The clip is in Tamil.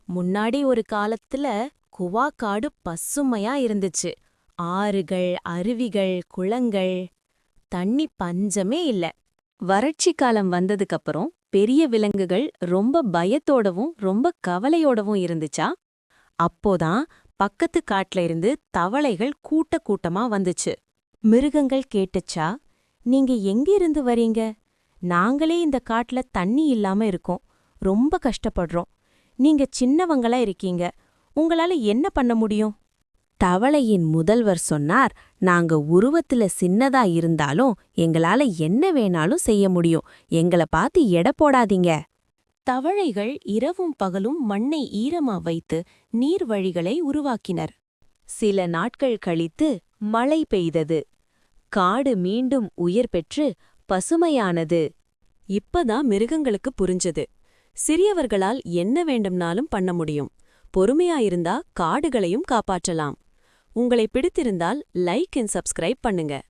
முன்னாடி ஒரு காலத்துல குவா காடு பசுமையா இருந்துச்சு. ஆறுகள், அருவிகள், குளங்கள், தண்ணி பஞ்சமே இல்ல. வறட்சி காலம் வந்ததுக்கு அப்புறம் பெரிய விலங்குகள் ரொம்ப பயத்தோடவும் ரொம்ப கவலையோடவும் இருந்துச்சா? அப்போதான் பக்கத்து காட்டுல இருந்து தவளைகள் கூட்ட கூட்டமா வந்துச்சு. மிருகங்கள் கேட்டுச்சா, நீங்க எங்க இருந்து வரீங்க? நாங்களே இந்த காட்டுல தண்ணி இல்லாம இருக்கோம், ரொம்ப கஷ்டப்படுறோம். நீங்க சின்னவங்களா இருக்கீங்க, உங்களால என்ன பண்ண முடியும்? தவளையின் முதல்வர் சொன்னார், நாங்க உருவத்துல சின்னதா இருந்தாலும் எங்களால என்ன வேணாலும் செய்ய முடியும், எங்கள பார்த்து எடை போடாதீங்க. தவளைகள் இரவும் பகலும் மண்ணை ஈரமா வைத்து நீர்வழிகளை உருவாக்கினர். சில நாட்கள் கழித்து மழை பெய்தது. காடு மீண்டும் உயிர் பெற்று பசுமையானது. இப்பதான் மிருகங்களுக்கு புரிஞ்சது, சிறியவர்களால் என்ன வேண்டும்னாலும் பண்ண முடியும். பொறுமையாயிருந்தா காடுகளையும் காப்பாற்றலாம். உங்களை பிடித்திருந்தால் லைக் அண்ட் சப்ஸ்கிரைப் பண்ணுங்க.